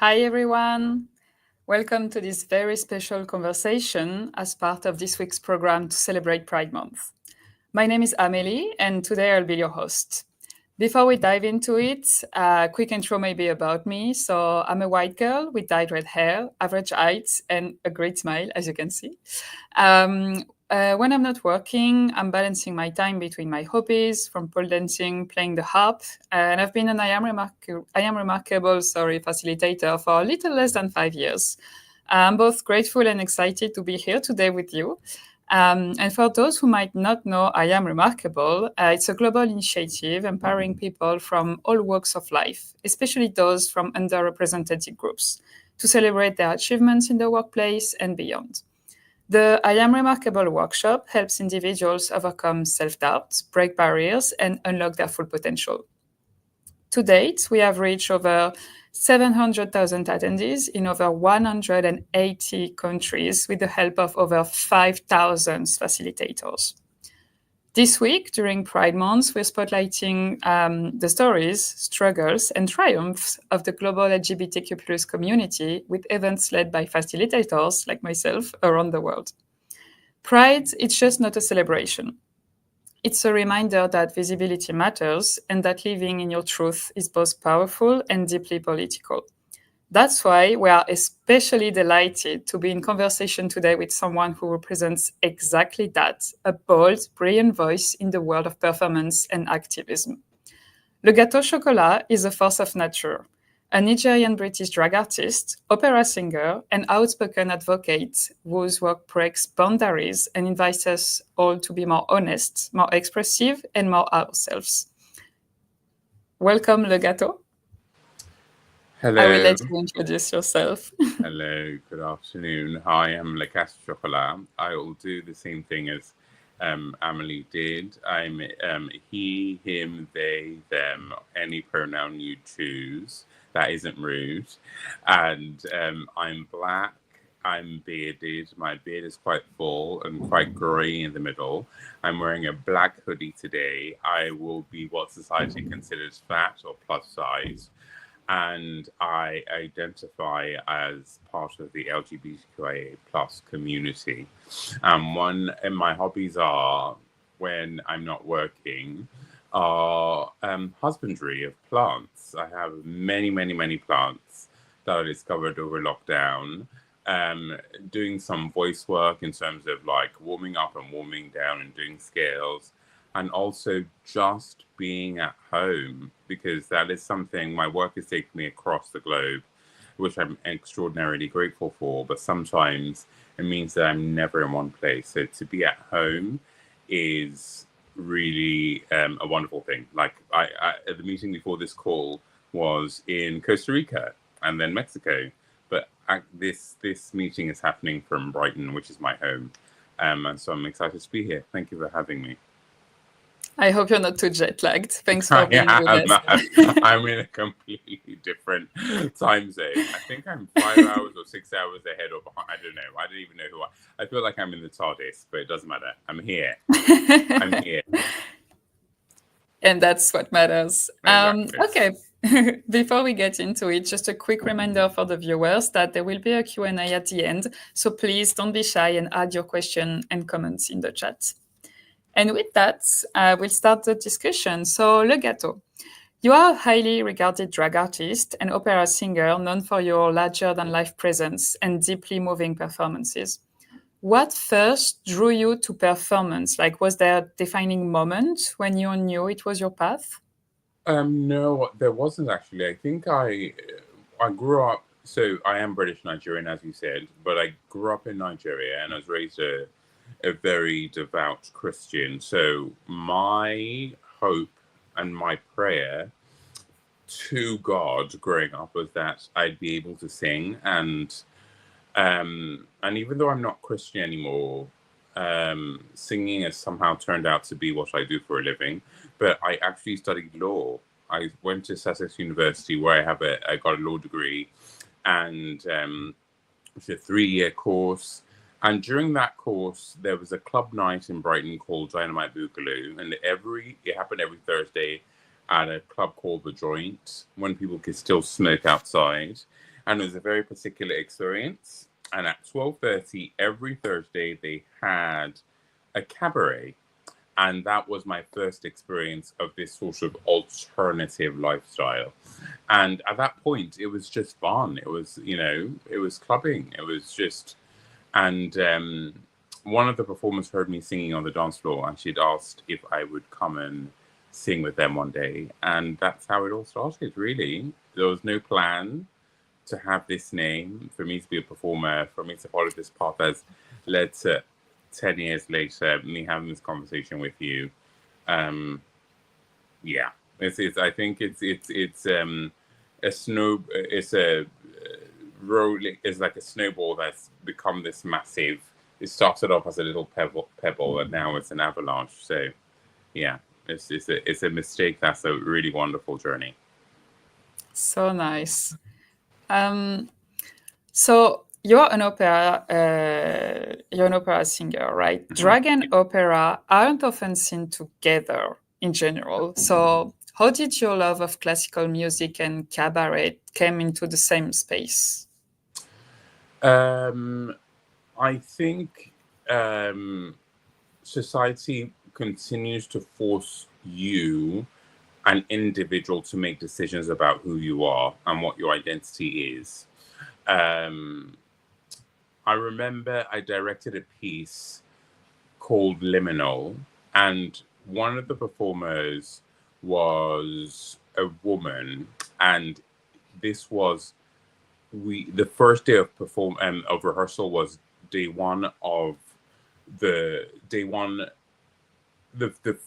Hi, everyone. Welcome to this very special conversation as part of this week's program to celebrate Pride Month. My name is Amélie, and today I'll be your host. Before we dive into it, a quick intro maybe about me. So I'm a white girl with dyed red hair, average height, and a great smile, as you can see. When I'm not working, I'm balancing my time between my hobbies, from pole dancing, playing the harp, and I've been an IAmRemarkable facilitator for a little less than 5 years. I'm both grateful and excited to be here today with you. And for those who might not know IAmRemarkable, it's a global initiative empowering people from all walks of life, especially those from underrepresented groups, to celebrate their achievements in the workplace and beyond. The IAmRemarkable workshop helps individuals overcome self-doubt, break barriers, and unlock their full potential. To date, we have reached over 700,000 attendees in over 180 countries with the help of over 5,000 facilitators. This week, during Pride Month, we're spotlighting the stories, struggles, and triumphs of the global LGBTQ+ community with events led by facilitators like myself around the world. Pride, it's just not a celebration. It's a reminder that visibility matters and that living in your truth is both powerful and deeply political. That's why we are especially delighted to be in conversation today with someone who represents exactly that, a bold, brilliant voice in the world of performance and activism. Le Gateau Chocolat is a force of nature, a Nigerian-British drag artist, opera singer, and outspoken advocate whose work breaks boundaries and invites us all to be more honest, more expressive, and more ourselves. Welcome, Le Gateau. Hello. I will let you introduce yourself. Hello, good afternoon. Hi, I'm Le Gateau Chocolat. I will do the same thing as Amélie did. I'm he, him, they, them, any pronoun you choose. That isn't rude. And I'm black. I'm bearded. My beard is quite full and quite grey in the middle. I'm wearing a black hoodie today. I will be what society considers fat or plus size. And I identify as part of the LGBTQIA plus community. And my hobbies are, when I'm not working, are husbandry of plants. I have many, many, many plants that I discovered over lockdown. Doing some voice work in terms of like warming up and warming down and doing scales, and also just being at home, because that is something my work has taken me across the globe, which I'm extraordinarily grateful for. But sometimes it means that I'm never in one place. So to be at home is really a wonderful thing. Like the meeting before this call was in Costa Rica and then Mexico. But this meeting is happening from Brighton, which is my home. And so I'm excited to be here. Thank you for having me. I hope you're not too jet lagged. Thanks for being with us. I'm in a completely different time zone. I think I'm 5 hours or 6 hours ahead or behind. I don't know. I don't even know who I feel like I'm in the TARDIS, but it doesn't matter. I'm here. I'm here. And that's what matters. Exactly. Okay. Before we get into it, just a quick reminder for the viewers that there will be a Q&A at the end. So please don't be shy and add your question and comments in the chat. And with that, we'll start the discussion. So, Le Gateau, you are a highly regarded drag artist and opera singer known for your larger-than-life presence and deeply moving performances. What first drew you to performance? Like, was there a defining moment when you knew it was your path? No, there wasn't actually. I think I grew up. So I am British Nigerian, as you said, but I grew up in Nigeria and I was raised a very devout Christian. So my hope and my prayer to God growing up was that I'd be able to sing, and even though I'm not Christian anymore, singing has somehow turned out to be what I do for a living. But I actually studied law. I went to Sussex University, where I got a law degree, and it's a 3-year course. And during that course, there was a club night in Brighton called Dynamite Boogaloo, and it happened every Thursday at a club called The Joint, when people could still smoke outside. and it was a very particular experience. And at 12:30 every Thursday, they had a cabaret, and that was my first experience of this sort of alternative lifestyle. And at that point, it was just fun. It was, it was clubbing. It was just, and one of the performers heard me singing on the dance floor, and she'd asked if I would come and sing with them one day. And that's how it all started, really. There was no plan to have this name, for me to be a performer, for me to follow this path has led to 10 years later, me having this conversation with you. Yeah, I think it's a snow, it's a roll, it's like a snowball that's become this massive. It started off as a little pebble, and now it's an avalanche. So, yeah, it's a mistake. That's a really wonderful journey. So nice. So you're an opera singer, right? Mm-hmm. Drag and opera aren't often seen together in general. So how did your love of classical music and cabaret came into the same space? I think society continues to force you, an individual, to make decisions about who you are and what your identity is. Um, I remember I directed a piece called Liminal, and one of the performers was a woman, and this was the first day of rehearsal was day one of the day one the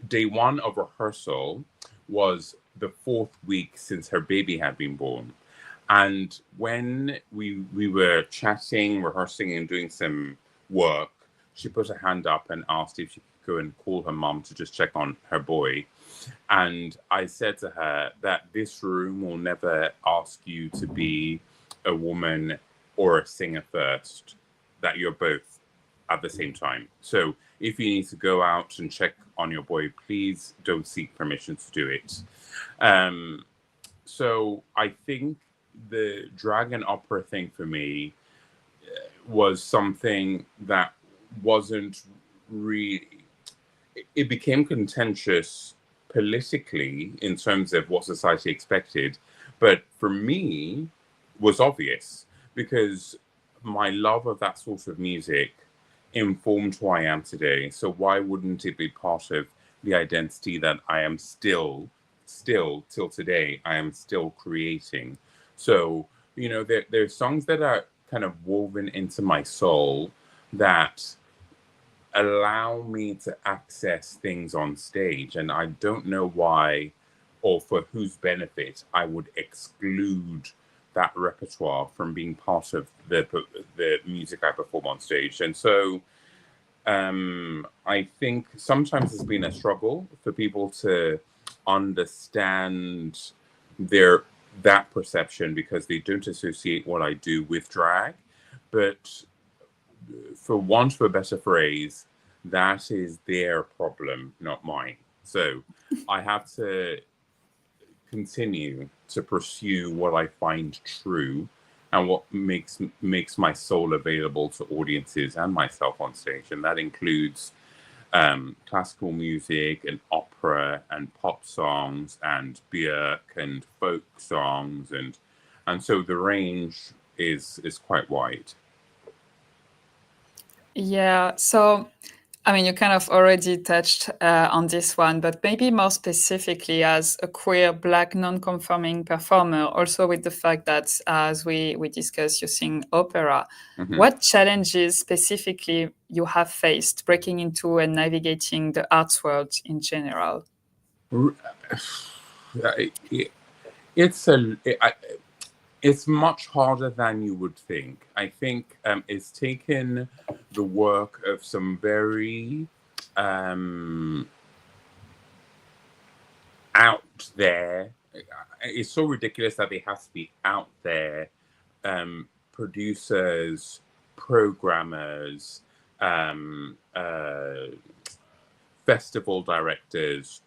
day one of rehearsal was the fourth week since her baby had been born. And when we were chatting, rehearsing, and doing some work, she put her hand up and asked if she could go and call her mom to just check on her boy. And I said to her that this room will never ask you to be a woman or a singer first, that you're both at the same time. So if you need to go out and check on your boy, please don't seek permission to do it. So I think the drag and opera thing for me was something that wasn't really, it became contentious politically in terms of what society expected, but for me was obvious because my love of that sort of music informed who I am today. So why wouldn't it be part of the identity that I am still till today, I am still creating? So, there's songs that are kind of woven into my soul that allow me to access things on stage. And I don't know why or for whose benefit I would exclude that repertoire from being part of the music I perform on stage. And so I think sometimes it's been a struggle for people to understand that perception because they don't associate what I do with drag. But for want of a better phrase, that is their problem, not mine. So I have to continue to pursue what I find true and what makes my soul available to audiences and myself on stage. And that includes classical music and opera and pop songs and Björk and folk songs. And so the range is quite wide. Yeah, so I mean, you kind of already touched on this one, but maybe more specifically as a queer Black non-conforming performer, also with the fact that, as we discussed, you sing opera. Mm-hmm. What challenges specifically you have faced breaking into and navigating the arts world in general? It's much harder than you would think. I think it's taken the work of some very out there. It's so ridiculous that they have to be out there. Producers, programmers, festival directors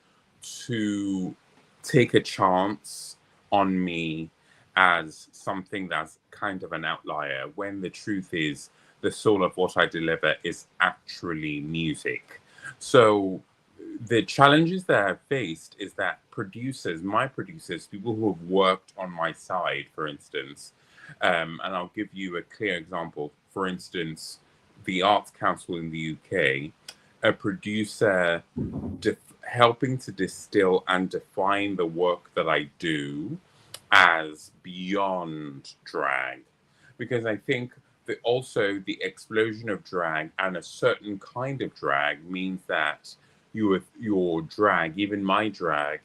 to take a chance on me as something that's kind of an outlier, when the truth is the soul of what I deliver is actually music. So the challenges that I've faced is that producers, my producers, people who have worked on my side, for instance, and I'll give you a clear example. For instance, the Arts Council in the UK, a producer helping to distill and define the work that I do as beyond drag. Because I think that also the explosion of drag and a certain kind of drag means that your drag, even my drag,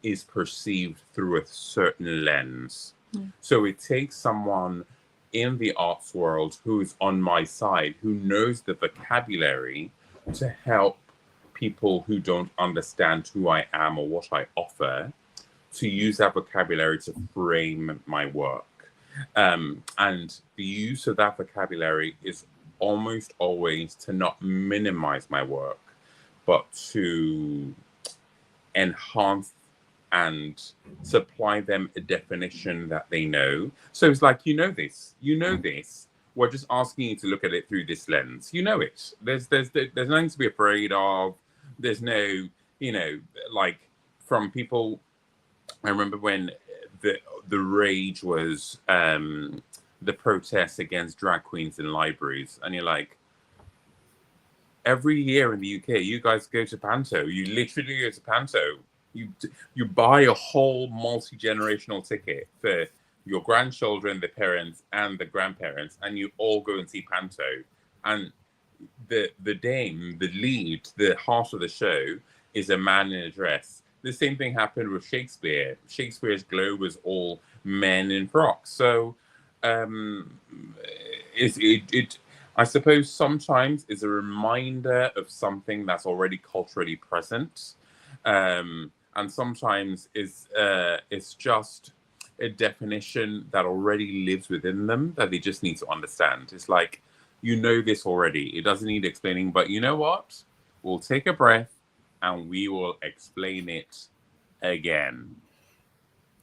is perceived through a certain lens. So it takes someone in the arts world who is on my side, who knows the vocabulary, to help people who don't understand who I am or what I offer, to use that vocabulary to frame my work. And the use of that vocabulary is almost always to not minimize my work, but to enhance and supply them a definition that they know. So it's like, you know this. We're just asking you to look at it through this lens. You know it. There's nothing to be afraid of. There's no, like, from people. I remember when the rage was the protests against drag queens in libraries, and you're like, every year in the UK, you guys go to Panto. You literally go to Panto. You buy a whole multi-generational ticket for your grandchildren, the parents, and the grandparents, and you all go and see Panto. And the dame, the lead, the heart of the show is a man in a dress. The same thing happened with Shakespeare. Shakespeare's globe was all men in frocks. So I suppose sometimes is a reminder of something that's already culturally present, and sometimes it's just a definition that already lives within them that they just need to understand. It's like, you know this already. It doesn't need explaining, but you know what? We'll take a breath and we will explain it again.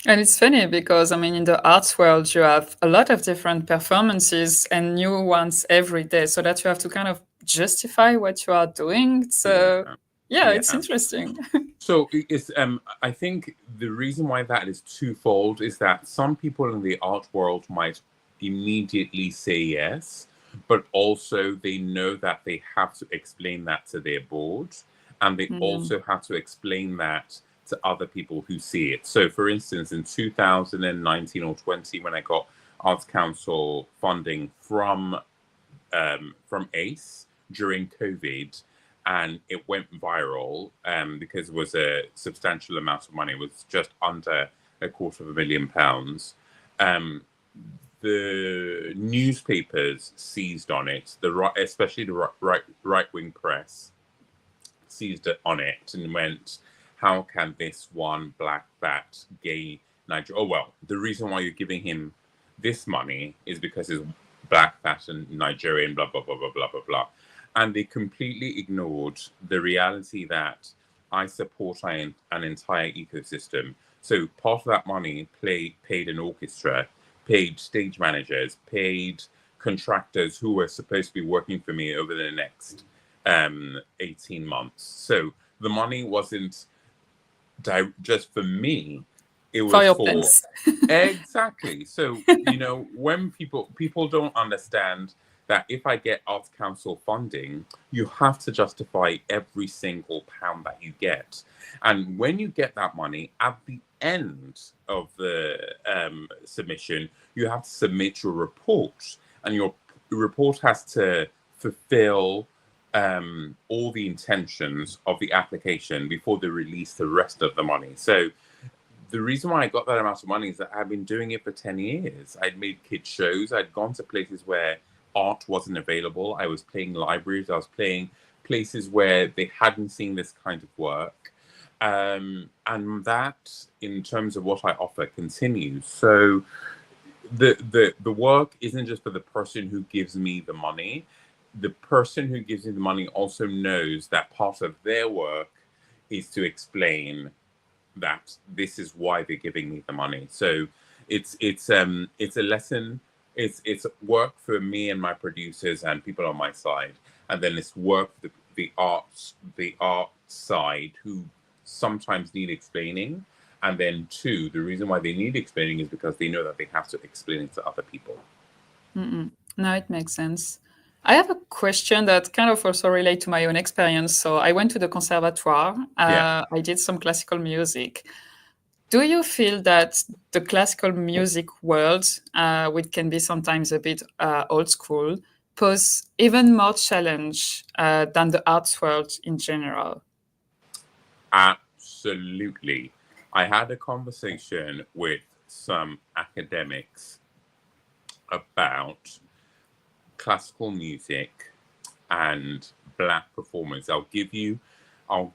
And it's funny because, I mean, in the arts world, you have a lot of different performances and new ones every day, so that you have to kind of justify what you are doing. So, yeah. It's interesting. So it's I think the reason why that is twofold is that some people in the art world might immediately say yes, but also they know that they have to explain that to their board, and they also have to explain that to other people who see it. So for instance, in 2019 or 20, when I got Arts Council funding from ACE during COVID, and it went viral because it was a substantial amount of money. It was just under £250,000. The newspapers seized on it, especially the right-wing press seized on it and went, how can this one black, fat, gay Nigerian... Oh, well, the reason why you're giving him this money is because he's black, fat, and Nigerian, blah, blah, blah, blah, blah, blah, blah. And they completely ignored the reality that I support an entire ecosystem. So part of that money paid an orchestra, paid stage managers, paid contractors who were supposed to be working for me over the next 18 months. So the money wasn't just for me. It was for your for plans. Exactly. So, when people don't understand that if I get Arts Council funding, you have to justify every single pound that you get. And when you get that money, at the end of the submission, you have to submit your report. And your report has to fulfill all the intentions of the application before they release the rest of the money. So the reason why I got that amount of money is that I've been doing it for 10 years. I'd made kids shows. I'd gone to places where art wasn't available. I was playing libraries. I was playing places where they hadn't seen this kind of work. And that, in terms of what I offer, continues. So the work isn't just for the person who gives me the money. The person who gives me the money also knows that part of their work is to explain that this is why they're giving me the money. So It's a lesson. It's work for me and my producers and people on my side, and then it's work for the art side who sometimes need explaining. And then two, the reason why they need explaining is because they know that they have to explain it to other people. No, it makes sense. I have a question that kind of also relate to my own experience. So I went to the conservatoire. Yeah. I did some classical music. Do you feel that the classical music world, which can be sometimes a bit old school, pose even more challenge than the arts world in general? Absolutely. I had a conversation with some academics about classical music and Black performance. I'll give you a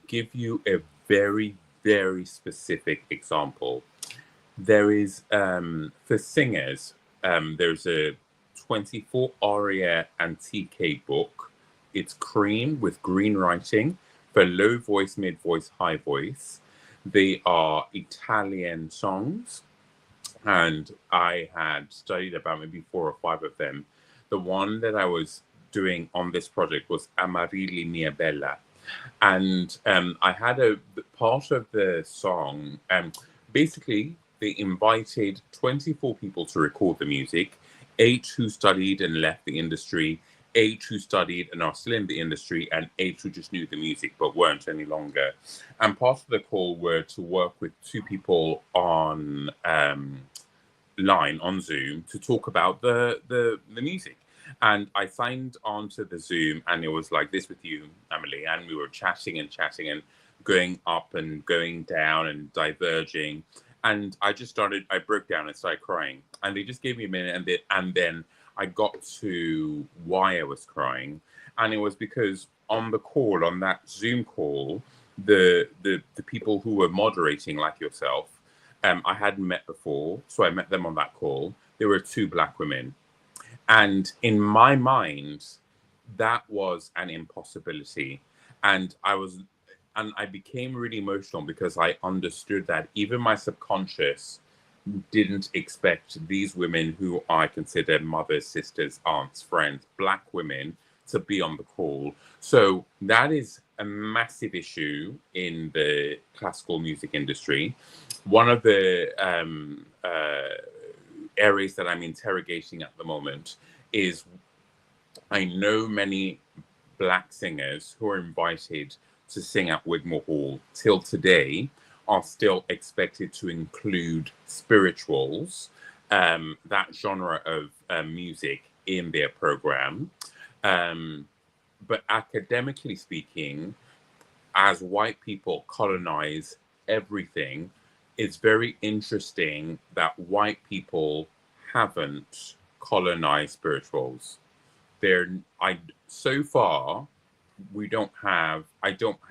very, very specific example. There is for singers, there's a 24 aria antique book. It's cream with green writing for low voice, mid voice, high voice. They are Italian songs, and I had studied about maybe 4 or 5 of them. The one that I was doing on this project was Amarili Mia Bella. And I had a part of the song. Basically, they invited 24 people to record the music, 8 who studied and left the industry, 8 who studied and are still in the industry, and 8 who just knew the music but weren't any longer. And part of the call were to work with 2 people on line on Zoom to talk about the music. And I signed onto the Zoom, and it was like this with you, Emily, and we were chatting and going up and going down and diverging. And I broke down and started crying. And they just gave me a minute, and then I got to why I was crying. And it was because on that Zoom call, the people who were moderating, like yourself, I hadn't met before, so I met them on that call. There were 2 Black women. And in my mind, that was an impossibility. And I became really emotional because I understood that even my subconscious didn't expect these women who I consider mothers, sisters, aunts, friends, Black women, to be on the call. So that is a massive issue in the classical music industry. One of the areas that I'm interrogating at the moment is I know many Black singers who are invited to sing at Wigmore Hall till today are still expected to include spirituals, that genre of music, in their program. But academically speaking, as white people colonize everything, it's very interesting that white people haven't colonized spirituals. So far, I don't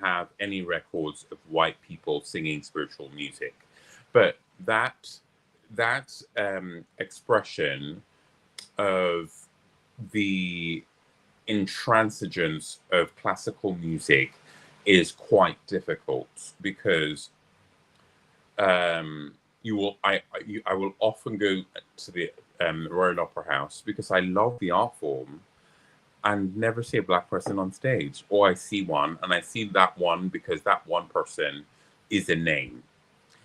have any records of white people singing spiritual music. But that expression of the intransigence of classical music is quite difficult because I will often go to the Royal Opera House because I love the art form and never see a Black person on stage. Or I see one and I see that one because that one person is a name.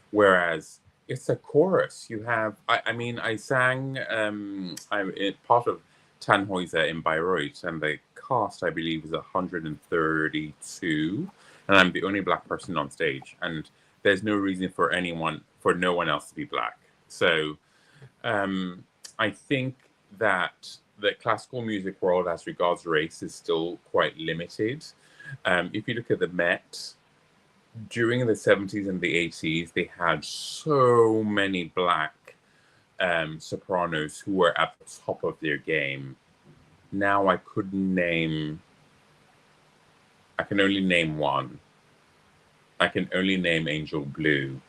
Whereas it's a chorus. You have, I sang, I'm part of Tannhäuser in Bayreuth, and the cast, I believe, is 132, and I'm the only Black person on stage. And there's no reason for no one else to be Black. So I think that the classical music world as regards race is still quite limited. If you look at the Met, during the 70s and the 80s, they had so many Black sopranos who were at the top of their game. Now I can only name one. I can only name Angel Blue.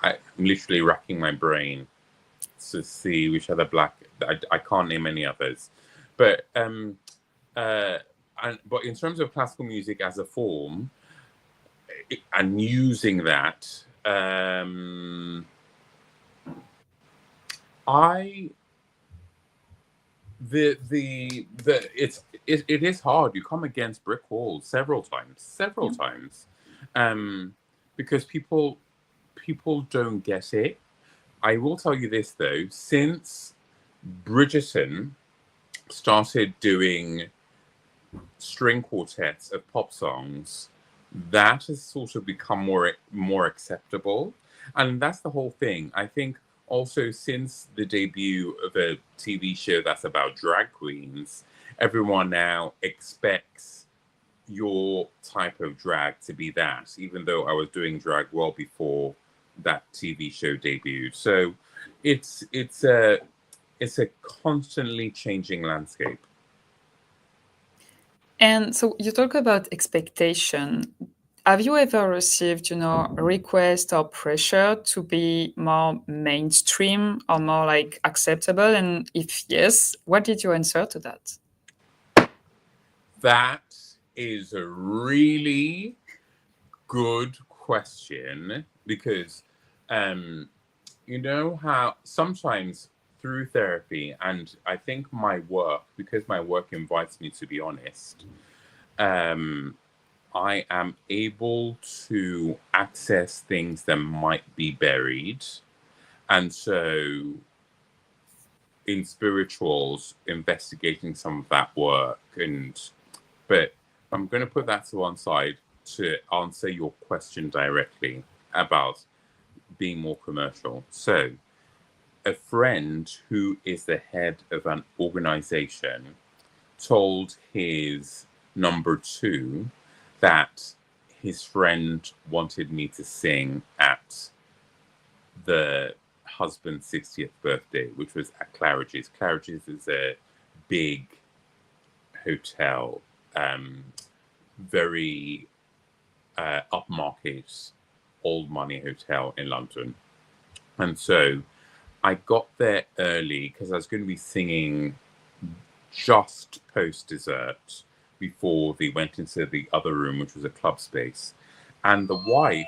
I'm literally racking my brain to see which other Black. I can't name any others. But but in terms of classical music as a form, and using that, I it is hard. You come against brick walls several Yeah. times, because people don't get it. I will tell you this though, since Bridgerton started doing string quartets of pop songs, that has sort of become more acceptable, and that's the whole thing. I think also since the debut of a TV show that's about drag queens, everyone now expects your type of drag to be that, even though I was doing drag well before that TV show debuted. So it's a constantly changing landscape. And so you talk about expectation. Have you ever received, a request or pressure to be more mainstream or more like acceptable? And if yes, what did you answer to that? That is a really good question, because you know how sometimes through therapy, and I think my work, because my work invites me to be honest, um, I am able to access things that might be buried. And so in spirituals, investigating some of that work, but I'm going to put that to one side to answer your question directly about being more commercial. So a friend who is the head of an organization told his number two that his friend wanted me to sing at the husband's 60th birthday, which was at Claridge's. Claridge's is a big hotel, very upmarket, old money hotel in London. And so I got there early because I was going to be singing just post dessert before they went into the other room, which was a club space. And the wife,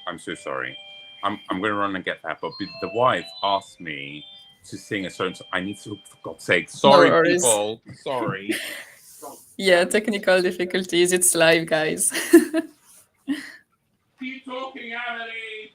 I'm so sorry, I'm going to run and get that, but the wife asked me to sing a certain song. I need to, for God's sake, No sorry, worries. people, sorry. Yeah, technical difficulties. It's live, guys. Keep talking, Emily.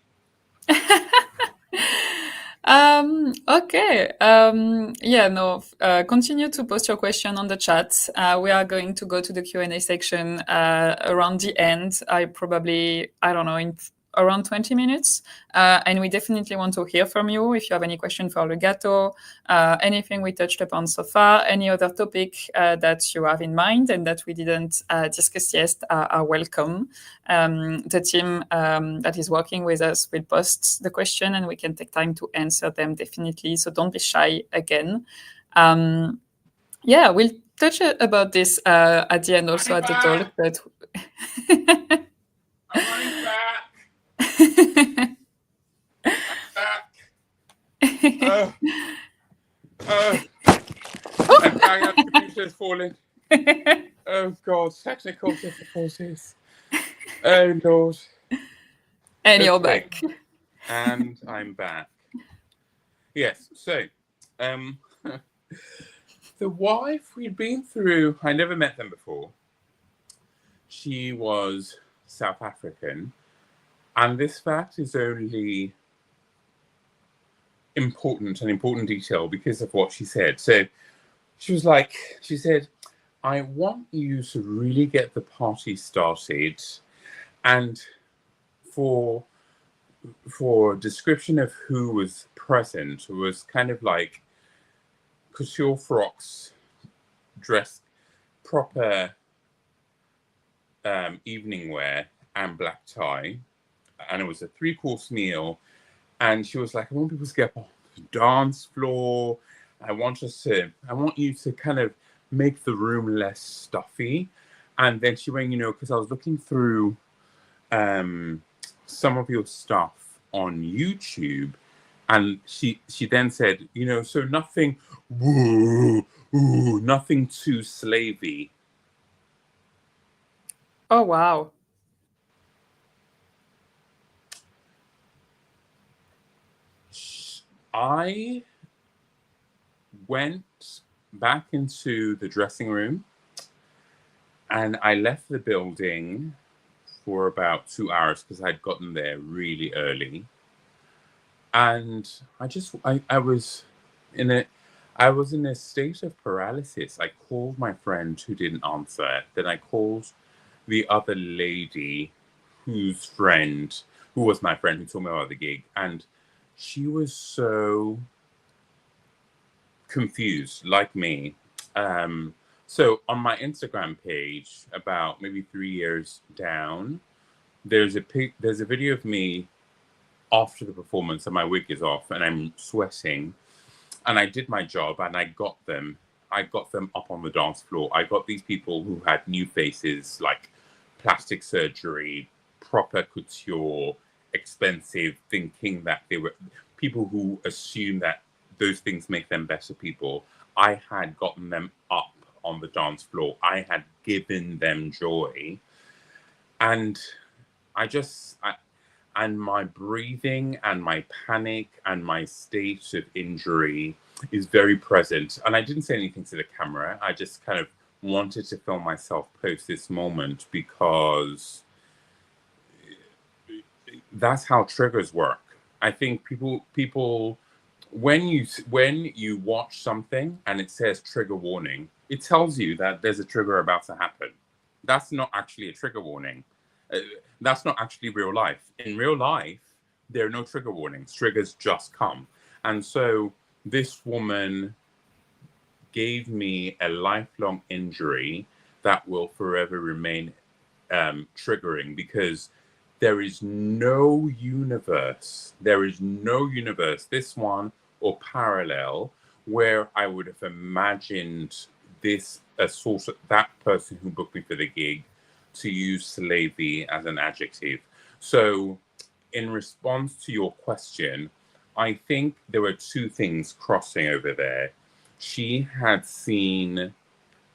Okay. Yeah, no, continue to post your question on the chat. We are going to go to the Q&A section around the end. I don't know, in around 20 minutes. And we definitely want to hear from you if you have any question for Le Gateau, anything we touched upon so far, any other topic that you have in mind and that we didn't discuss yet are welcome. The team that is working with us will post the question and we can take time to answer them definitely. So don't be shy again. Yeah, we'll touch about this at the end also at the talk. But I'm running back. Back. Oh, oh. I'm back. Our computer is falling. Oh, God. Technical difficulties. Oh, Lord. And you're Okay. back. And I'm back. Yes. So, the wife we'd been through, I never met them before. She was South African. And this fact is only an important detail because of what she said. So she said, I want you to really get the party started. And for description of who was present, was kind of like couture frocks, dress, proper evening wear, and black tie. And it was a 3-course meal. And she was like, I want people to get up on the dance floor. I want you to kind of make the room less stuffy. And then she went, because I was looking through some of your stuff on YouTube, and she then said, so nothing, nothing too slavey. Oh, wow. I went back into the dressing room and I left the building for about 2 hours because I'd gotten there really early. And I was in a state of paralysis. I called my friend who didn't answer. Then I called the other lady who was my friend who told me about the gig. And she was so confused, like me. So on my Instagram page, about maybe 3 years down, there's a video of me after the performance, and my wig is off, and I'm sweating, and I did my job, and I got them. I got them up on the dance floor. I got these people who had new faces, like plastic surgery, proper couture, expensive, thinking that they were people who assume that those things make them better people. I had gotten them up on the dance floor. I had given them joy. And and my breathing and my panic and my state of injury is very present. And I didn't say anything to the camera. I just kind of wanted to film myself post this moment because that's how triggers work. I think people when you watch something and it says trigger warning, it tells you that there's a trigger about to happen. That's not actually a trigger warning. That's not actually real life. In real life, there are no trigger warnings. Triggers just come. And so this woman gave me a lifelong injury that will forever remain triggering, because there is no universe, this one or parallel, where I would have imagined that person who booked me for the gig to use slavey as an adjective. So in response to your question, I think there were two things crossing over there. She had seen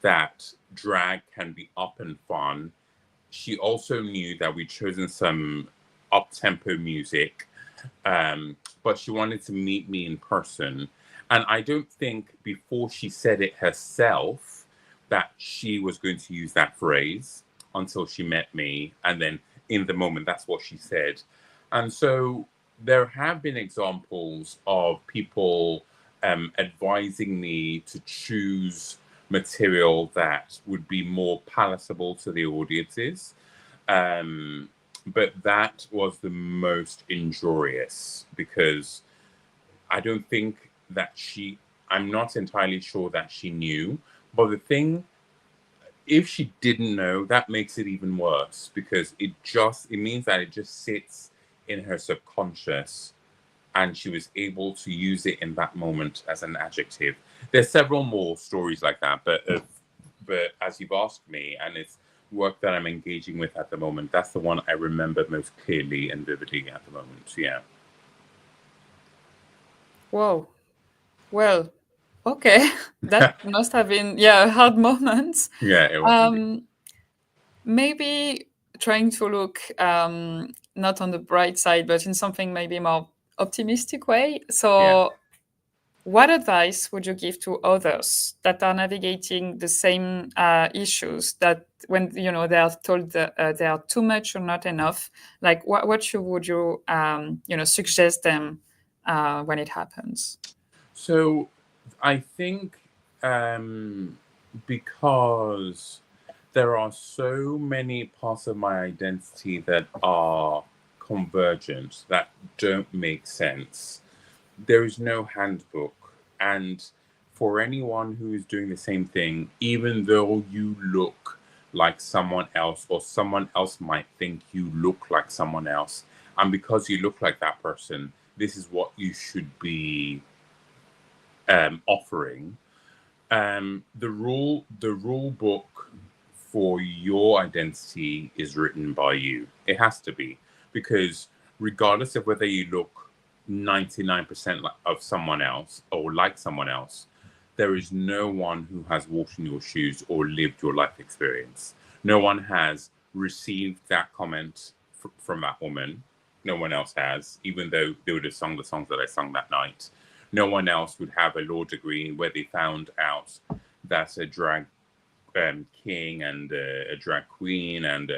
that drag can be up and fun. She also knew that we'd chosen some up-tempo music, but she wanted to meet me in person. And I don't think before she said it herself that she was going to use that phrase until she met me. And then in the moment, that's what she said. And so there have been examples of people advising me to choose material that would be more palatable to the audiences. But that was the most injurious, because I don't think that I'm not entirely sure that she knew. But the thing, if she didn't know, that makes it even worse, because it means that it just sits in her subconscious, and she was able to use it in that moment as an adjective. There's several more stories like that, but as you've asked me, and it's work that I'm engaging with at the moment, that's the one I remember most clearly and vividly at the moment. Yeah. Whoa. Well, okay. That must have been, yeah, a hard moment. Yeah, it was indeed. Maybe trying to look not on the bright side, but in something maybe more optimistic way. Yeah. So, what advice would you give to others that are navigating the same issues, that when they are told that they are too much or not enough? Like, would you suggest them when it happens? So I think because there are so many parts of my identity that are convergent, that don't make sense, there is no handbook. And for anyone who is doing the same thing, even though you look like someone else, or someone else might think you look like someone else, and because you look like that person, this is what you should be offering. The rule book for your identity is written by you. It has to be, because regardless of whether you look 99% of someone else or like someone else, there is no one who has walked in your shoes or lived your life experience. No one has received that comment from that woman. No one else has, even though they would have sung the songs that I sung that night. No one else would have a law degree where they found out that a drag king and a drag queen and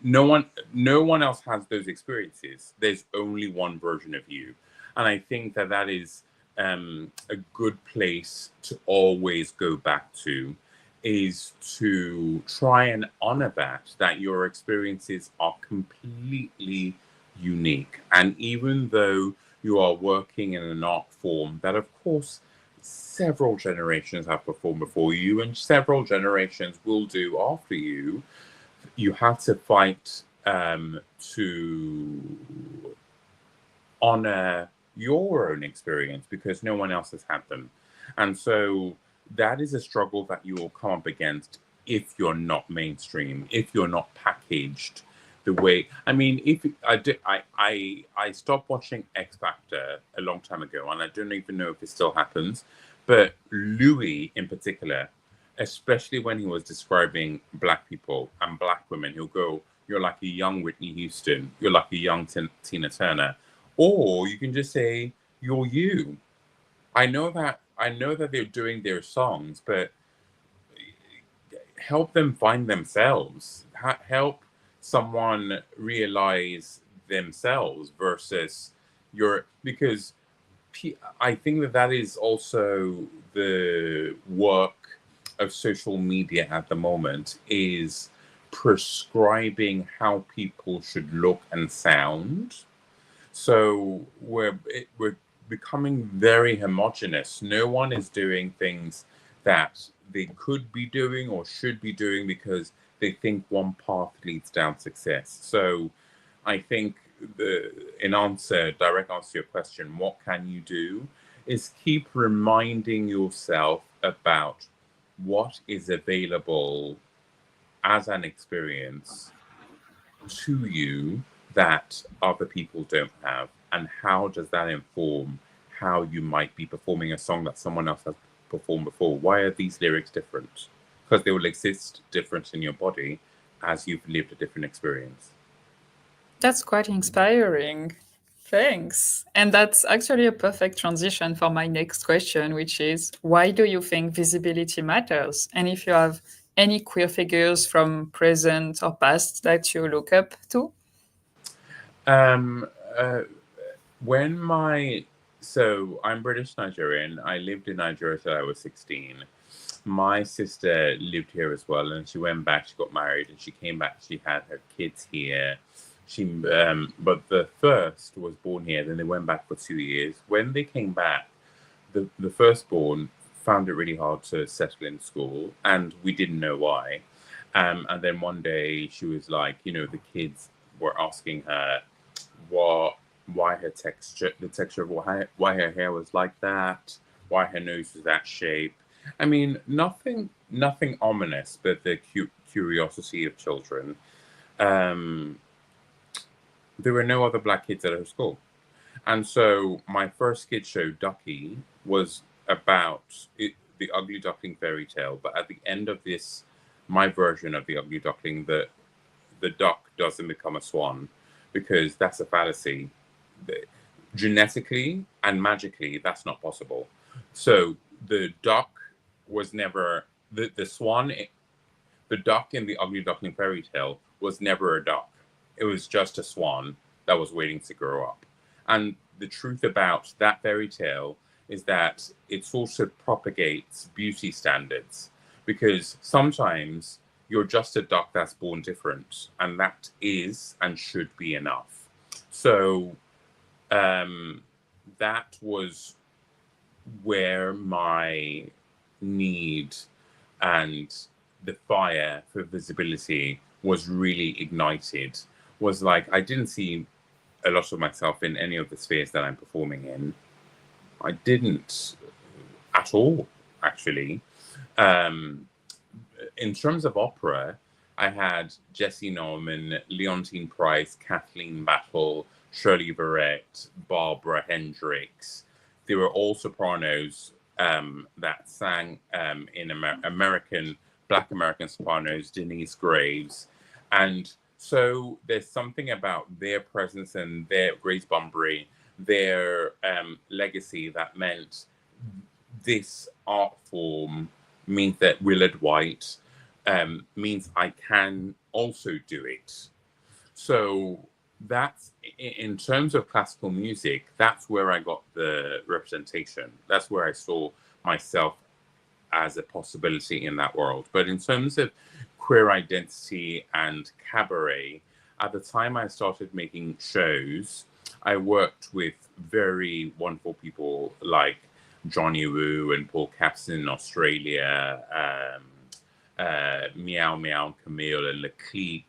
no one else has those experiences. There's only one version of you, and I think that is a good place to always go back to, is to try and honor that your experiences are completely unique. And even though you are working in an art form that, of course, several generations have performed before you and several generations will do after you, you have to fight to honor your own experience because no one else has had them. And so that is a struggle that you will come up against if you're not mainstream, if you're not packaged the way. I mean, if I stopped watching X Factor a long time ago, and I don't even know if it still happens. But Louis, in particular, especially when he was describing Black people and Black women, he'll go, "You're like a young Whitney Houston. You're like a young Tina Turner," or you can just say, "You're you." I know that they're doing their songs, but help them find themselves. Help someone realize themselves versus because I think that is also the work of social media at the moment, is prescribing how people should look and sound. So we're becoming very homogenous. No one is doing things that they could be doing or should be doing because they think one path leads down success. So I think direct answer to your question, what can you do, is keep reminding yourself about what is available as an experience to you that other people don't have, and how does that inform how you might be performing a song that someone else has performed before. Why are these lyrics different? Because they will exist different in your body as you've lived a different experience. That's quite inspiring. Thanks. And that's actually a perfect transition for my next question, which is, why do you think visibility matters? And if you have any queer figures from present or past that you look up to? Um, uh, when my so I'm British Nigerian. I lived in Nigeria till I was 16. My sister lived here as well, and she went back. She got married, and she came back. She had her kids here. But the first was born here. Then they went back for 2 years. When they came back, the firstborn found it really hard to settle in school, and we didn't know why. And then one day she was like, the kids were asking her what, why her texture, the texture of why her hair was like that, why her nose was that shape. I mean, nothing ominous, but the curiosity of children. Um, there were no other Black kids at her school. And so my first kid show, Ducky, was about the Ugly Duckling fairy tale. But at the end of this, my version of the Ugly Duckling, the duck doesn't become a swan, because that's a fallacy. Genetically and magically, that's not possible. So the duck was never the swan. The duck in the Ugly Duckling fairy tale was never a duck. It was just a swan that was waiting to grow up. And the truth about that fairy tale is that it also propagates beauty standards, because sometimes you're just a duck that's born different, and that is and should be enough. So that was where my need and the fire for visibility was really ignited. Was like, I didn't see a lot of myself in any of the spheres that I'm performing in. I didn't at all, actually. Um, in terms of opera, I had Jessie Norman, Leontine Price, Kathleen Battle, Shirley Verrett, Barbara Hendricks. They were all sopranos that sang in Black American sopranos, Denise Graves. And so there's something about their presence and their Grace Bunbury their legacy that meant this art form means that Willard White means I can also do it. So that's, in terms of classical music, that's where I got the representation. That's where I saw myself as a possibility in that world. But in terms of queer identity and cabaret, at the time I started making shows, I worked with very wonderful people like Johnny Woo and Paul Capson in Australia, Meow Meow Camille and Leclerc.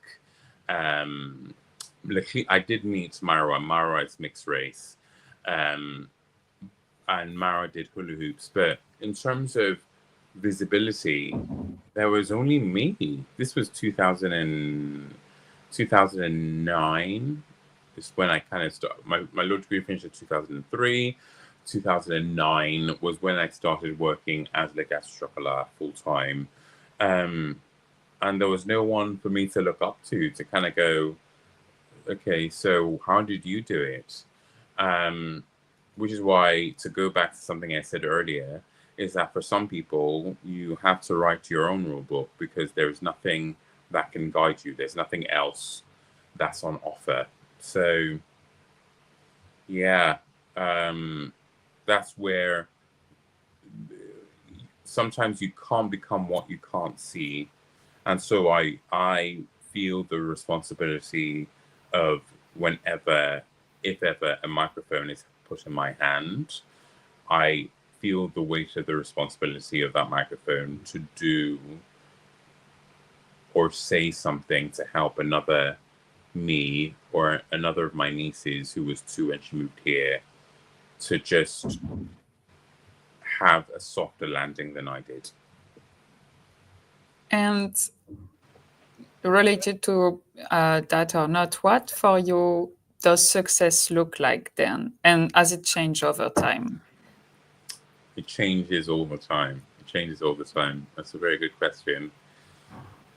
I did meet Mara. Mara is mixed race. And Mara did hula hoops. But in terms of visibility, there was only me. This was 2009 is when I kind of started. My law degree finished in 2003. 2009 was when I started working as Gateau Chocolat full time. And there was no one for me to look up to kind of go, okay, so how did you do it? Which is why, to go back to something I said earlier, is that for some people, you have to write your own rule book because there's nothing that can guide you. There's nothing else that's on offer. So, yeah, that's where sometimes you can't become what you can't see. And so I feel the responsibility of whenever, if ever, a microphone is put in my hand, I feel the weight of the responsibility of that microphone to do or say something to help another me or another of my nieces who was 2 when she moved here to just have a softer landing than I did. And related to that or not, what for you does success look like then? And has it changed over time? It changes all the time. It changes all the time. That's a very good question.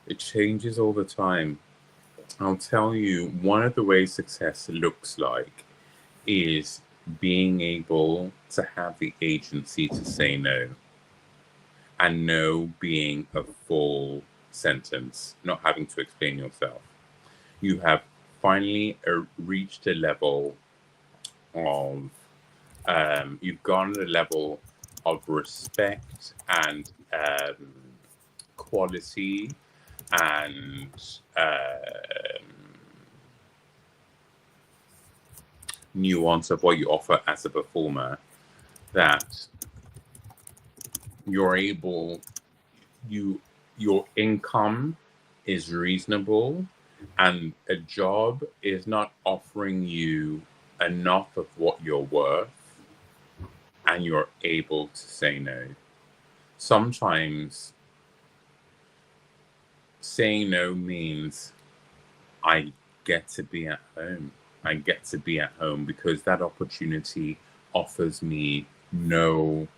It changes all the time. I'll tell you, one of the ways success looks like is being able to have the agency to say no. And no being a full sentence, not having to explain yourself. You have finally reached a level of, you've gone to a level of respect and quality and nuance of what you offer as a performer, that you're able, your income is reasonable and a job is not offering you enough of what you're worth, and you're able to say no. Sometimes saying no means I get to be at home. I get to be at home because that opportunity offers me no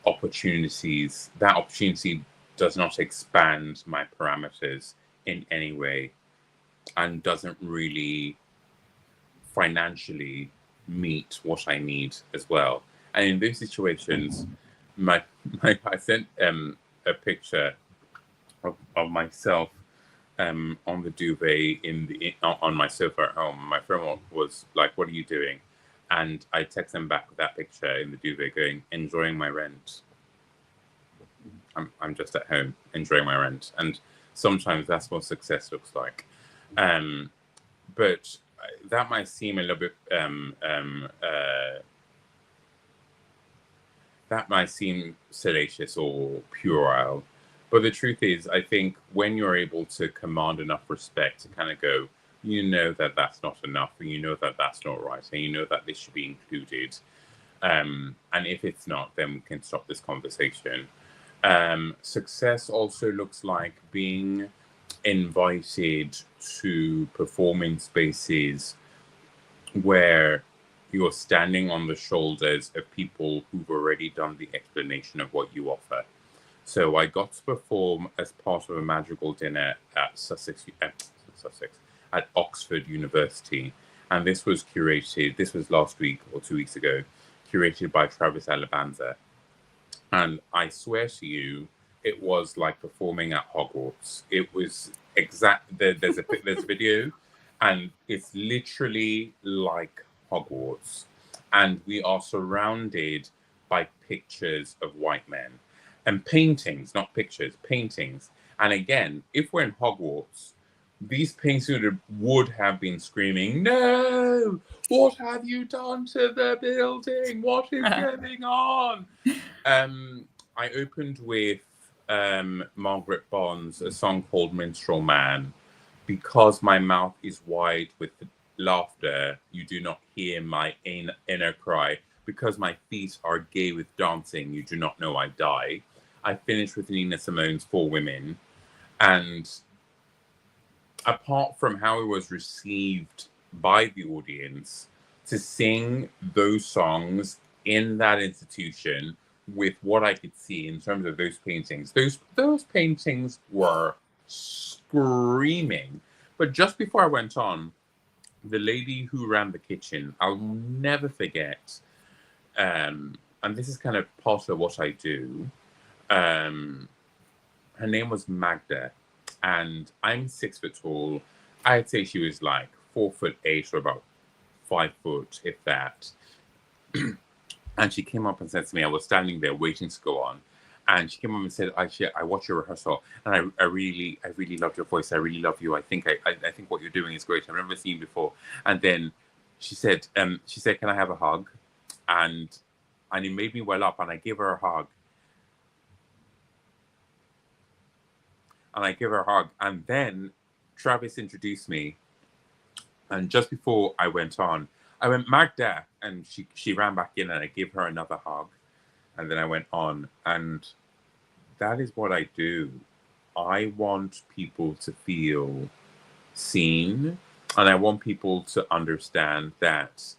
opportunities. That opportunity does not expand my parameters in any way and doesn't really financially meet what I need as well. And in those situations, I sent a picture of myself on the duvet on my sofa at home. My friend was like, "What are you doing?" And I text them back with that picture in the duvet going, "Enjoying my rent. I'm just at home enjoying my rent." And sometimes that's what success looks like. But that might seem a little bit, that might seem salacious or puerile. But the truth is, I think when you're able to command enough respect to kind of go, you know that that's not enough, and you know that that's not right, and you know that this should be included. And if it's not, then we can stop this conversation. Success also looks like being invited to performing spaces where you're standing on the shoulders of people who've already done the explanation of what you offer. So I got to perform as part of a magical dinner at at Oxford University. And this was curated, this was last week or 2 weeks ago, curated by Travis Alabanza. And I swear to you, it was like performing at Hogwarts. It was there's a video, and it's literally like Hogwarts. And we are surrounded by pictures of white men and paintings, not pictures, paintings. And again, if we're in Hogwarts, these paintings would have been screaming, "No! What have you done to the building? What is going on?" I opened with Margaret Bond's a song called Minstrel Man. Because my mouth is wide with laughter, you do not hear my inner cry. Because my feet are gay with dancing, you do not know I die. I finished with Nina Simone's Four Women. And apart from how it was received by the audience, to sing those songs in that institution with what I could see in terms of those paintings, those paintings were screaming. But just before I went on, the lady who ran the kitchen, I'll never forget, and this is kind of part of what I do. Her name was Magda, and I'm 6 foot tall. I'd say she was like 4'8" or about 5 foot, if that. And she came up and said to me, I was standing there waiting to go on. And she came up and said, I watched your rehearsal, and I really loved your voice. I really love you. I think what you're doing is great. I've never seen you before. And then she said, can I have a hug? And it made me well up, and I gave her a hug. And then Travis introduced me. And just before I went on, I went, Magda, and she ran back in, and I gave her another hug. And then I went on, and that is what I do. I want people to feel seen, and I want people to understand that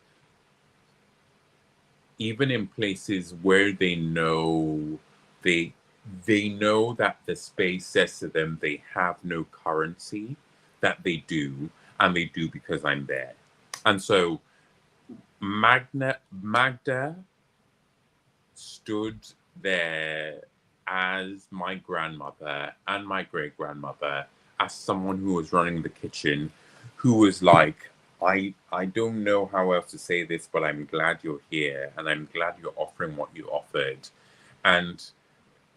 even in places where they know that the space says to them they have no currency, that they do, and they do because I'm there. And so Magda stood there as my grandmother and my great-grandmother, as someone who was running the kitchen, who was like, I don't know how else to say this, but I'm glad you're here, and I'm glad you're offering what you offered. And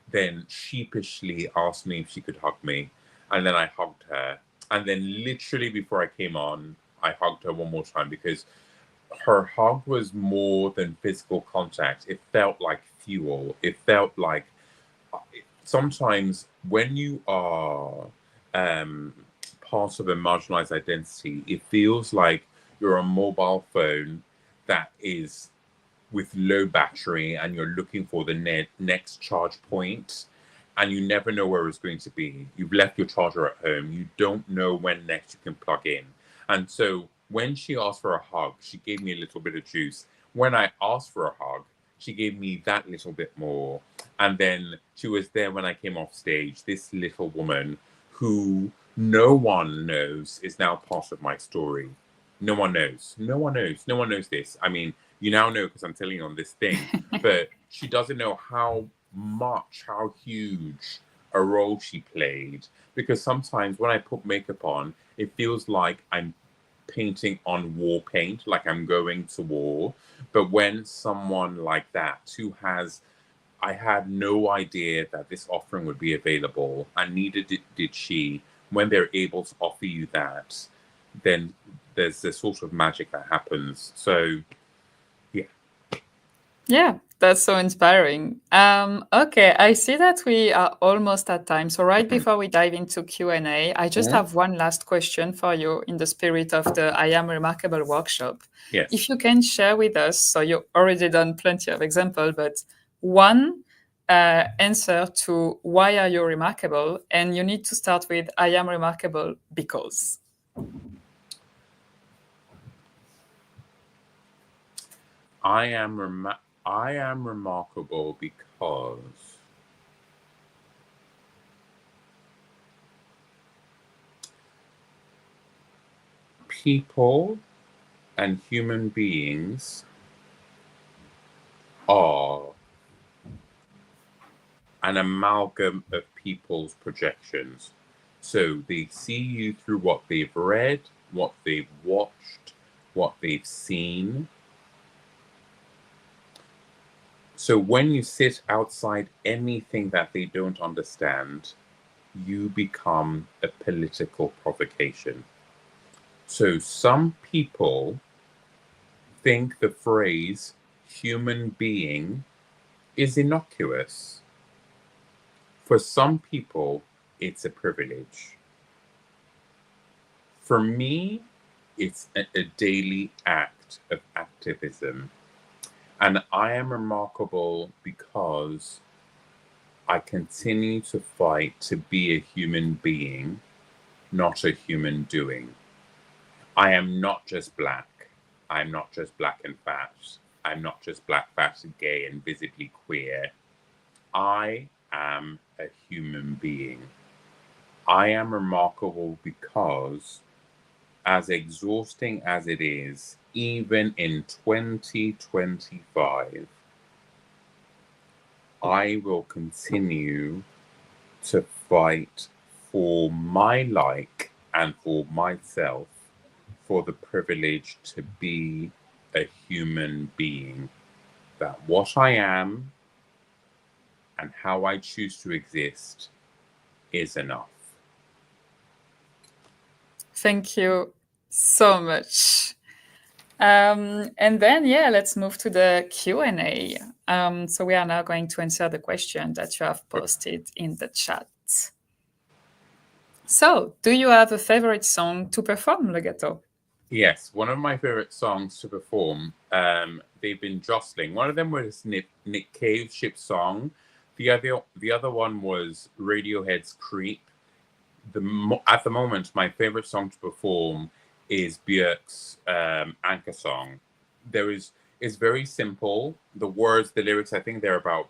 then sheepishly asked me if she could hug me, and then I hugged her. And then literally before I came on, I hugged her one more time, because her hug was more than physical contact. It felt like fuel. It felt like sometimes when you are part of a marginalized identity, it feels like you're a mobile phone that is with low battery, and you're looking for the next charge point, and you never know where it's going to be. You've left your charger at home. You don't know when next you can plug in. And so when she asked for a hug, she gave me a little bit of juice. When I asked for a hug, she gave me that little bit more. And then she was there when I came off stage, this little woman who no one knows is now part of my story. No one knows. No one knows. No one knows this. I mean, you now know because I'm telling you on this thing, but she doesn't know how huge a role she played. Because sometimes when I put makeup on, it feels like I'm painting on war paint, like I'm going to war. But when someone like that, I had no idea that this offering would be available, and neither did she. When they're able to offer you that, then there's this sort of magic that happens. So, yeah. Yeah, that's so inspiring. Okay, I see that we are almost at time. So right before we dive into Q&A, I just have one last question for you in the spirit of the I Am Remarkable workshop. Yes. If you can share with us, so you've already done plenty of examples, but one answer to why are you remarkable? And you need to start with I am remarkable because. I am remarkable because people and human beings are an amalgam of people's projections. So they see you through what they've read, what they've watched, what they've seen. So when you sit outside anything that they don't understand, you become a political provocation. So some people think the phrase human being is innocuous. For some people, it's a privilege. For me, it's a daily act of activism. And I am remarkable because I continue to fight to be a human being, not a human doing. I am not just black. I'm not just black and fat. I'm not just black, fat, gay, and visibly queer. I am a human being. I am remarkable because, as exhausting as it is, even in 2025, I will continue to fight for my like and for myself for the privilege to be a human being. That what I am and how I choose to exist is enough. Thank you so much. And then, yeah, let's move to the Q&A. So we are now going to answer the question that you have posted in the chat. So, do you have a favorite song to perform, Le Gateau? Yes, one of my favorite songs to perform. They've been jostling. One of them was Nick Cave's Ship Song. The other one was Radiohead's Creep. At the moment, my favorite song to perform is Björk's Anchor Song. It's very simple. The words, the lyrics, I think there are about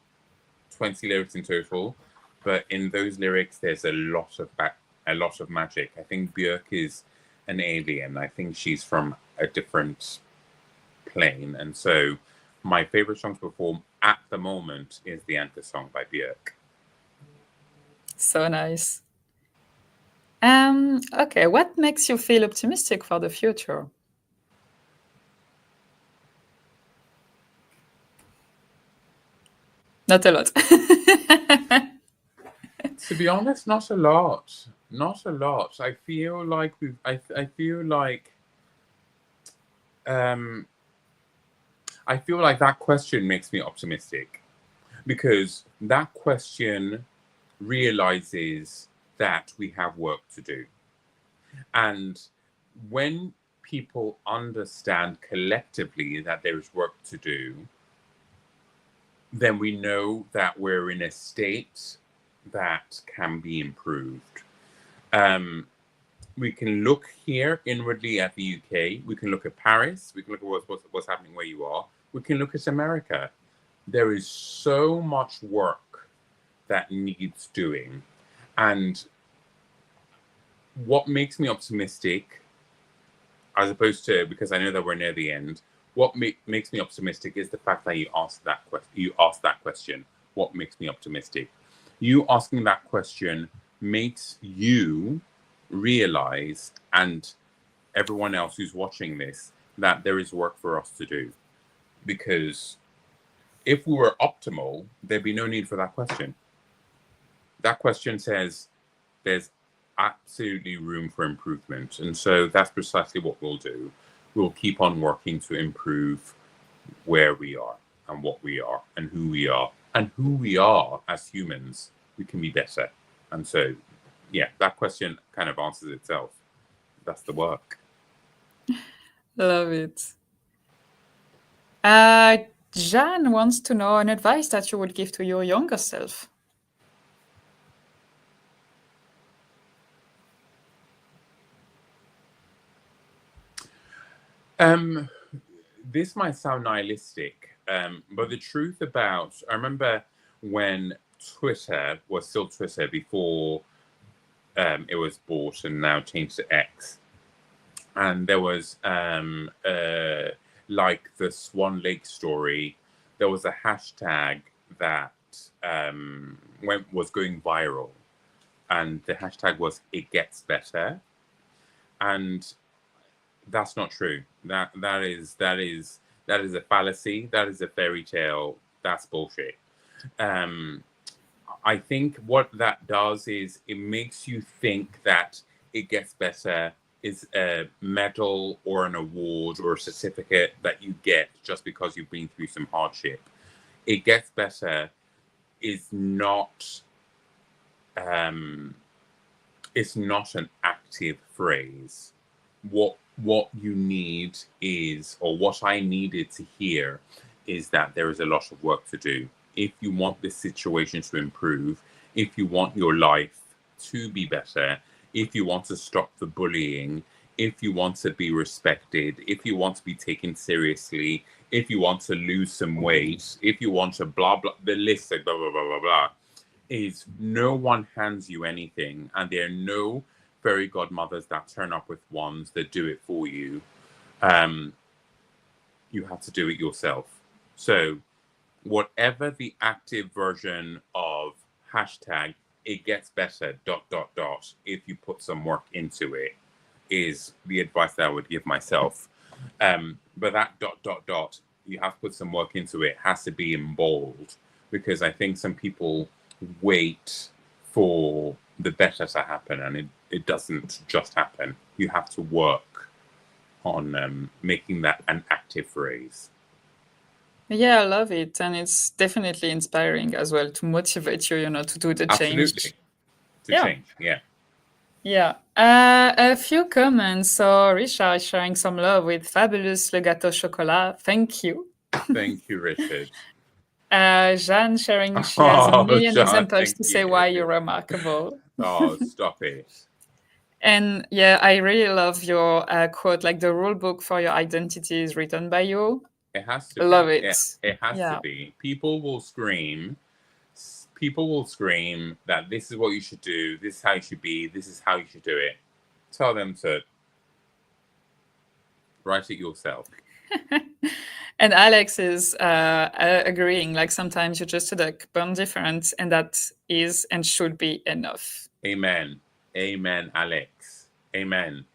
20 lyrics in total, but in those lyrics, there's a lot of magic. I think Björk is an alien. I think she's from a different plane, and so my favorite song to perform at the moment is the Anchor Song by Björk. So nice. Okay, what makes you feel optimistic for the future? Not a lot. To be honest, not a lot. Not a lot. I feel like I feel like that question makes me optimistic, because that question realizes that we have work to do. And when people understand collectively that there is work to do, then we know that we're in a state that can be improved. We can look here inwardly at the UK. We can look at Paris. We can look at what's happening where you are. We can look at America. There is so much work that needs doing. And what makes me optimistic, as opposed to, because I know that we're near the end, what makes me optimistic is the fact that you asked that question. What makes me optimistic? You asking that question makes you realize, and everyone else who's watching this, that there is work for us to do. Because if we were optimal, there'd be no need for that question. That question says there's absolutely room for improvement. And so that's precisely what we'll do. We'll keep on working to improve where we are and what we are and who we are. And who we are as humans, we can be better. And so, yeah, that question kind of answers itself. That's the work. Love it. Jan wants to know an advice that you would give to your younger self. This might sound nihilistic, but the truth about, I remember when Twitter was still Twitter before it was bought and now changed to X. and there was like the Swan Lake story. There was a hashtag that was going viral, and the hashtag was "It Gets Better," and that's not true. That is a fallacy. That is a fairy tale. That's bullshit. I think what that does is it makes you think that it gets better is a medal or an award or a certificate that you get just because you've been through some hardship. It gets better is not it's not an active phrase. What you need is, or what I needed to hear is that there is a lot of work to do. If you want this situation to improve, if you want your life to be better, if you want to stop the bullying, if you want to be respected, if you want to be taken seriously, if you want to lose some weight, if you want to blah, blah, the list of blah, blah, blah, blah, blah, is no one hands you anything, and there are no fairy godmothers that turn up with wands that do it for you. You have to do it yourself. So whatever the active version of hashtag "it gets better ... if you put some work into it" is the advice that I would give myself. But that ... you have to put some work into it has to be in bold, because I think some people wait for the better to happen, and it doesn't just happen. You have to work on making that an active phrase. Yeah, I love it. And it's definitely inspiring as well to motivate you, to do the change. Absolutely. To change, yeah. Yeah. A few comments. So Richard is sharing some love with fabulous Le Gateau Chocolat. Thank you. Thank you, Richard. Jeanne sharing she has a million Jeanne, examples to thank say you. why you're remarkable. Oh, stop it. And yeah, I really love your quote, like the rule book for your identity is written by you. It has to Love be. it. It has to be. People will scream that this is what you should do, this is how you should be, this is how you should do it. Tell them to write it yourself. And Alex is agreeing, like sometimes you're just a duck, born different, and that is and should be enough. Amen. Amen, Alex. Amen.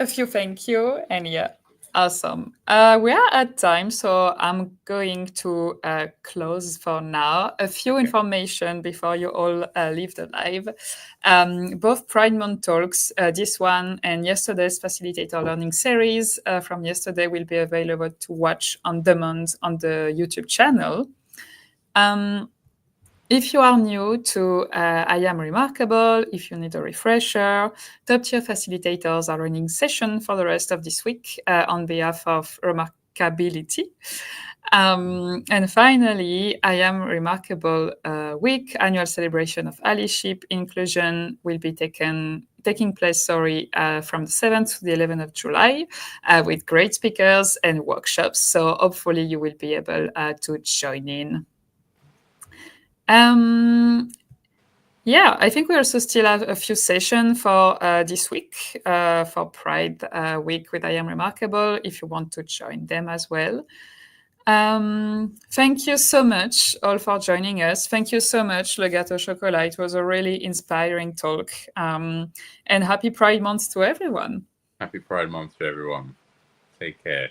A few thank you, and yeah, awesome. We are at time, so I'm going to close for now. A few information before you all leave the live. Both Pride Month talks, this one and yesterday's facilitator learning series from yesterday will be available to watch on demand on the YouTube channel. If you are new to IAmRemarkable, if you need a refresher, top-tier facilitators are running session for the rest of this week on behalf of Remarkability. And finally, IAmRemarkable Week, annual celebration of allyship inclusion, will be taking place from the 7th to the 11th of July with great speakers and workshops. So hopefully you will be able to join in. Yeah, I think we also still have a few sessions for this week for Pride Week with IAmRemarkable, if you want to join them as well. Thank you so much all for joining us. Thank you so much, Le Gateau Chocolat. It was a really inspiring talk. And happy Pride Month to everyone. Happy Pride Month to everyone. Take care.